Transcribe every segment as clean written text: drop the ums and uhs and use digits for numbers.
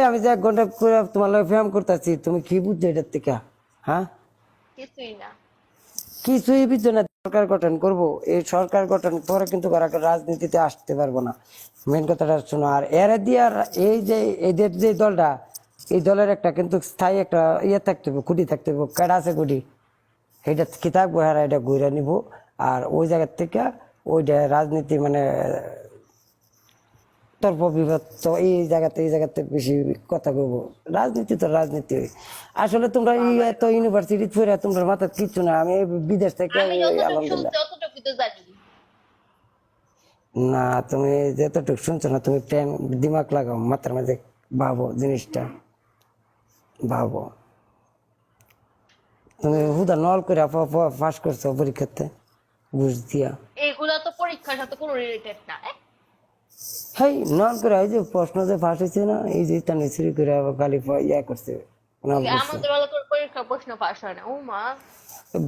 আমি যে 1 ঘন্টা করে তোমার লগে ফ্যাম করতেছি, তুমি কি বুঝছো এটার থেকে? হ্যাঁ, কিছুই না। কিছুই বুঝছো না। সরকার গঠন করব, এই সরকার গঠন পরে কিন্তু আর একটা রাজনীতিতে আসতে পারবো না। মেন কথাটা শোনো। আর এর দিয়ে আর এই যে এদের যে দলটা, এই দলের একটা কিন্তু স্থায়ী একটা ইয়ে থাকতে হবে, খুঁটি থাকতে হবে। কেডা আছে খুঁটি? এটা কি থাকবো, হ্যাঁ এটা ঘুরে নিব। আর ওই জায়গার থেকে ওইটা রাজনীতি মানে তর্ক বিবাদ তো এই জায়গাতে বেশি কথা কব। রাজনীতি তো রাজনীতি। আসলে তোমরা এই বাবা রে এত বাবা। ইউনিভার্সিটি পড়ে তোমার মাথায় কিচ্ছু না। আমি বিদেশ থেকে আমি যতটুকু আলহামদুলিল্লাহ। শুনছি অতটুকু তো জানি। না, তুমি যতটুকু শুনছো না, তুমি প্রেম দিমাগ লাগাও মাথার মাঝে, ভাবো জিনিসটা, ভাবো। তুমি হুদা নল করে পাস করছো পরীক্ষাতে ঘুষ দিয়া। এগুলা তো পরীক্ষার সাথে কোনো রিলেটেড না। হেই, নল করে এই যে প্রশ্ন যে ফাঁস হয়েছে না, এই যে টানি চুরি করে আবার খালি ইয়া করছে, নল করছে। আমাদের বেলা তো পরীক্ষা প্রশ্ন পাস হয় না। ও মা।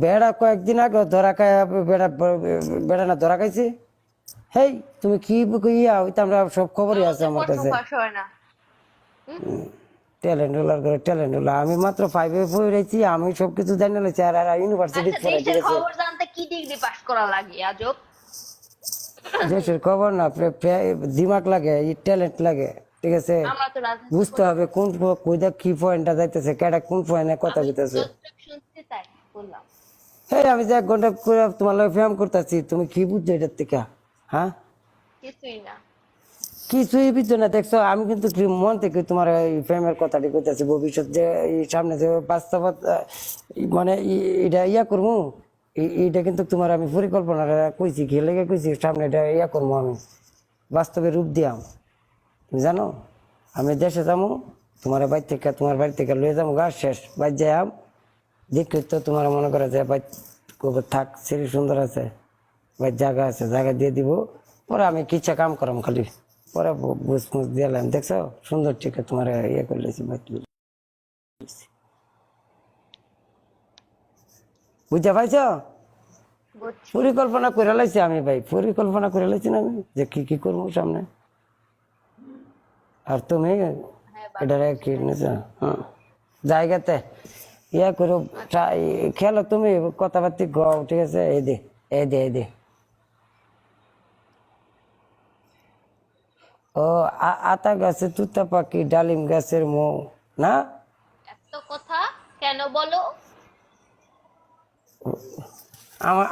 বেড়া কয়েকদিন আগে ধরা খায়, বেড়া বেড়া না ধরা খাইছে। হেই, তুমি কি ইয়া হইতে, আমরা সব খবরই আছে আমাদের আমার প্রশ্ন কাছে। পাস হয় না। ট্যালেন্ট হোলার করে ট্যালেন্ট হলো। আমি মাত্র 5-এ পড়েছি, আমি সবকিছু জানি লেছি। আর ইউনিভার্সিটি আচ্ছা, পড়ে, ঠিক দেশের আছে? খবর জানতে কি ডিগ্রি পাস করা লাগে আজব? দেশের খবর না, দিমাগ লাগে, ট্যালেন্ট লাগে, ঠিক আছে? আমরা তো রাজনীতি বুঝতে করি না। হবে কোন কইদা কি পয়েন্টটা যাইতেছে, কেডা কোন পয়েন্টে কথা আমি কইতেছে। যতটুকু শুনছি তাই বললাম। হ্যাঁ, আমি যে 1 ঘন্টা করে তোমার লগে ফ্যাম করতেছি, তুমি কি বুঝছো এটার থেকে? হ্যাঁ, কিছুই না। কিছুই বুঝছো না। দেখছো, আমি কিন্তু মন থেকে তোমার এই প্রেমের কথাটি কইতেছি। ভবিষ্যৎ যে এই সামনে যে বাস্তবতা, মানে এটা ইয়া করবো, এইটা কিন্তু তোমার আমি পরিকল্পনা কইছি, কি লেগে কইছি, সামনে এটা ইয়া করবো, আমি বাস্তবে রূপ দিয়াম। তুমি জানো, আমি দেশে যাবো, তোমার বাড়ি থেকে লয়ে যাবো, গা শেষ বাই যাই দেখলে তো তোমার মনে করে যে ভাই থাক, সিঁড়ি সুন্দর আছে, ভাই জায়গা আছে, জায়গা দিয়ে দিব। পরে আমি কিচ্ছা কাম করাম খালি, পরে বুঝ মুঝ দিলাম। দেখছো সুন্দর, ঠিক আছে, তোমার ইয়ে করলেছি, বুঝতে পারছো? বুঝছি। পরিকল্পনা করে লাইছি আমি ভাই, পরিকল্পনা করে লাইছি না আমি, যে কি কি করবো সামনে। আর তুমি হ্যাঁ, এটারে বাংলাদেশে কি যাই। নিছো? হ্যাঁ, জায়গাতে ইয়া করো, খেলো তুমি, কথাবার্তি গাও, ঠিক আছে? এই দে, এই দে, এই দে। ও, আতা গাছে তুতা পাখি, ডালিম গাছের মৌ, না? এত কথা কেন বলো?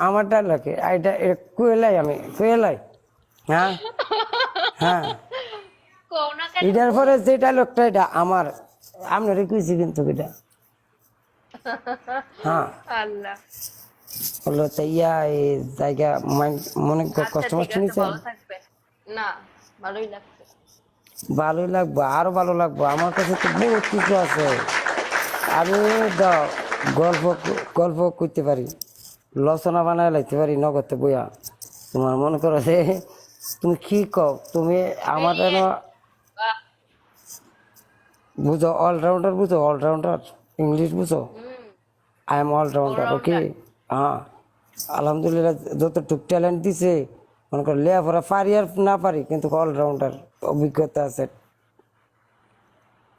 আমার ডায়লগে এটা কুয়েলাই, আমি কুয়েলাই। হ্যাঁ, হ্যাঁ। কও না কেন এটার বলো। পরে যে ডায়লগটা, এটা আমার, আপনার কুইছি কিন্তু এটা। হ্যাঁ, আল্লাহ। বললো তো ইয়া এই জায়গা মনে আচ্ছা কষ্ট ঠিক মষ্ট আছে, নিয়েছেন। ভালো থাকবে। না, ভালোই লাগছে। ভালোই লাগবো, আরো ভালো লাগবো। আমার কাছে তো বহুত কিছু আছে। আমি দাও গল্প, গল্প করতে পারি, লসনা বানায় লাইতে পারি নগদে বইয়া। তোমার মনে করো যে তুমি কি কও, তুমি আমার যেন ব্রিলিয়েন্ট। বাহ। বুঝো, অলরাউন্ডার বুঝো, অলরাউন্ডার ইংলিশ বুঝো। হুম। I am allrounder, okay. Allrounder. হ্যাঁ, আলহামদুলিল্লাহ, যতটুক ট্যালেন্ট দিছে, মনে করো লেখাপড়া পারি আর না পারি, কিন্তু অলরাউন্ডার, অভিজ্ঞতা আছে,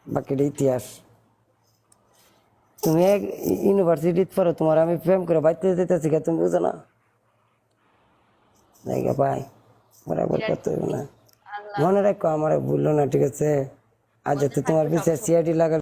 বাকিটা ইতিহাস। তুমি এক ইউনিভার্সিটিতে পড়ো, তোমার আমি প্রেম করে বাইতে যেতেছি, তুমি বুঝো না? জায়গা পাই বরাবর বিরাট করতে হবে বুদ্ধি। না। আল্লাহ। মনে রাখো, আমার ভুললো না, ঠিক আছে? আর যাতে মনে তোমার থাকবে পিছিয়ে সবসময়। সিআইডি লাগা